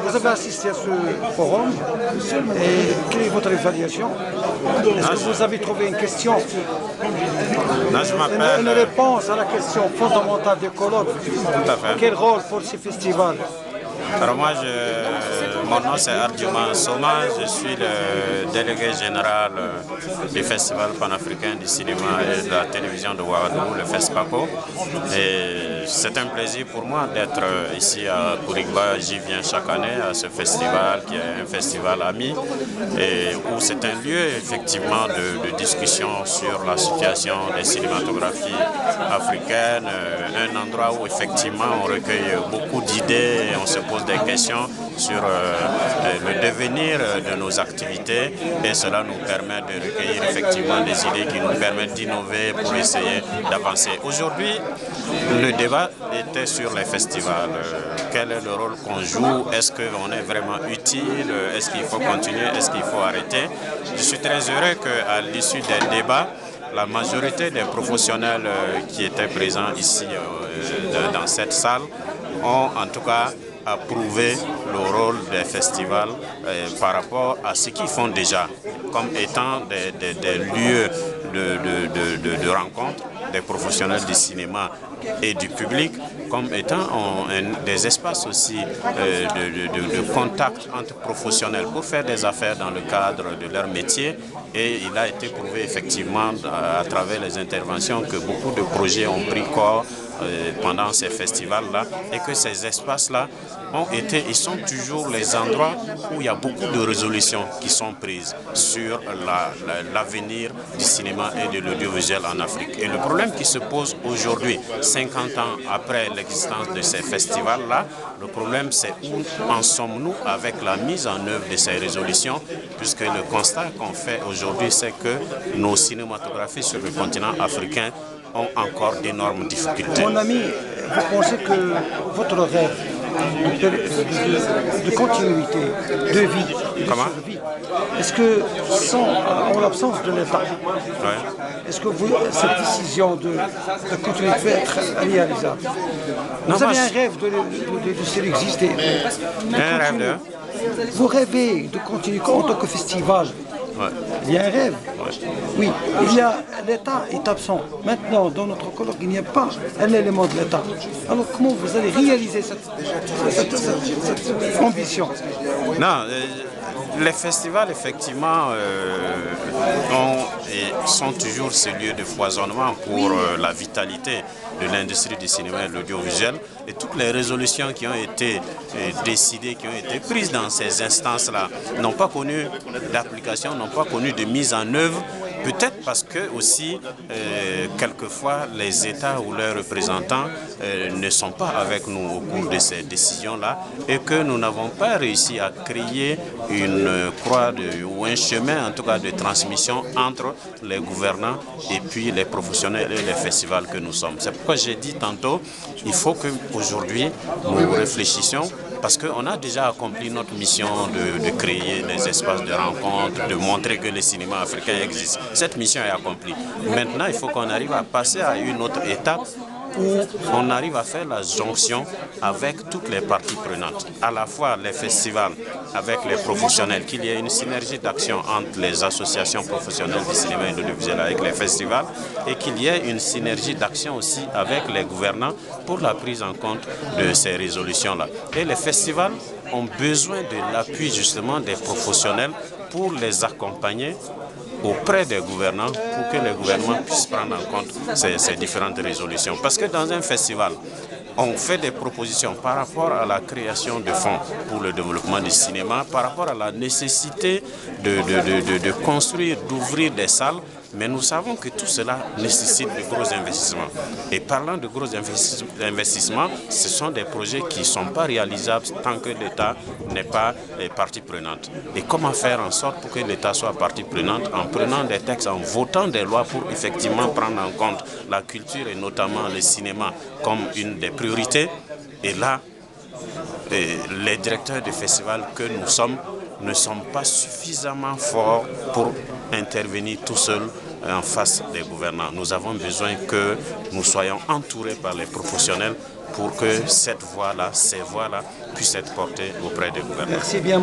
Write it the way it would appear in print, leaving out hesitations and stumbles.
vous avez assisté à ce forum et quelle est votre évaluation? Est-ce que vous avez trouvé une question, une réponse à la question fondamentale du colloque? Quel rôle pour ce festival? Alors moi, mon nom c'est Arjuma Soma, je suis le délégué général du Festival panafricain du cinéma et de la télévision de Ouagadougou, le FESPACO. Et c'est un plaisir pour moi d'être ici à Kourigba. J'y viens chaque année à ce festival qui est un festival ami et où c'est un lieu effectivement de discussion sur la situation des cinématographies africaines, un endroit où effectivement on recueille beaucoup d'idées et on se pose des questions sur le devenir de nos activités et cela nous permet de recueillir effectivement des idées qui nous permettent d'innover pour essayer d'avancer. Aujourd'hui, le débat était sur les festivals. Quel est le rôle qu'on joue? Est-ce qu'on est vraiment utile? Est-ce qu'il faut continuer? Est-ce qu'il faut arrêter? Je suis très heureux qu'à l'issue des débats, la majorité des professionnels qui étaient présents ici dans cette salle ont en tout cas approuvé le rôle des festivals par rapport à ce qu'ils font déjà, comme étant des lieux de rencontre des professionnels du cinéma et du public, comme étant des espaces aussi de contact entre professionnels pour faire des affaires dans le cadre de leur métier. Et il a été prouvé effectivement à travers les interventions que beaucoup de projets ont pris corps pendant ces festivals-là et que ces espaces-là ils sont toujours les endroits où il y a beaucoup de résolutions qui sont prises sur l'avenir du cinéma et de l'audiovisuel en Afrique. Et le problème qui se pose aujourd'hui, 50 ans après l'existence de ces festivals-là, le problème c'est où en sommes-nous avec la mise en œuvre de ces résolutions, puisque le constat qu'on fait aujourd'hui, c'est que nos cinématographies sur le continent africain ont encore d'énormes difficultés. Mon ami, vous pensez que votre rêve de continuité, de vie, est-ce que en l'absence de l'État, est-ce que cette décision de continuité peut être réalisable? Vous avez un rêve de s'exister. Un rêve de? Vous rêvez de continuer en tant que festival. Il y a un rêve. Oui, l'État est absent. Maintenant, dans notre colloque, il n'y a pas un élément de l'État. Alors comment vous allez réaliser cette ambition? Non, les festivals, effectivement, sont toujours ce lieu de foisonnement pour la vitalité de l'industrie du cinéma et de l'audiovisuel. Et toutes les résolutions qui ont été décidées, qui ont été prises dans ces instances-là, n'ont pas connu d'application, n'ont pas connu de mise en œuvre. Peut-être parce que aussi, quelquefois, les États ou leurs représentants ne sont pas avec nous au cours de ces décisions-là et que nous n'avons pas réussi à créer une croix ou un chemin, en tout cas, de transmission entre les gouvernants et puis les professionnels et les festivals que nous sommes. C'est pourquoi j'ai dit tantôt, il faut qu'aujourd'hui, nous réfléchissions. Parce qu'on a déjà accompli notre mission de créer des espaces de rencontre, de montrer que le cinéma africain existe. Cette mission est accomplie. Maintenant, il faut qu'on arrive à passer à une autre étape où on arrive à faire la jonction avec toutes les parties prenantes, à la fois les festivals avec les professionnels, qu'il y ait une synergie d'action entre les associations professionnelles du cinéma et de l'audiovisuel avec les festivals et qu'il y ait une synergie d'action aussi avec les gouvernants pour la prise en compte de ces résolutions-là. Et les festivals ont besoin de l'appui justement des professionnels pour les accompagner auprès des gouvernants pour que les gouvernements puissent prendre en compte ces différentes résolutions. Parce que dans un festival, on fait des propositions par rapport à la création de fonds pour le développement du cinéma, par rapport à la nécessité de construire, d'ouvrir des salles, mais nous savons que tout cela nécessite de gros investissements. Et parlant de gros investissements, ce sont des projets qui ne sont pas réalisables tant que l'État n'est pas partie prenante. Et comment faire en sorte pour que l'État soit partie prenante en prenant des textes, en votant des lois pour effectivement prendre en compte la culture et notamment le cinéma comme une des priorités. Et là, les directeurs de festivals que nous sommes ne sont pas suffisamment forts pour intervenir tout seuls en face des gouvernants. Nous avons besoin que nous soyons entourés par les professionnels pour que cette voie-là, ces voies-là puisse être porté auprès des gouvernements. Merci bien.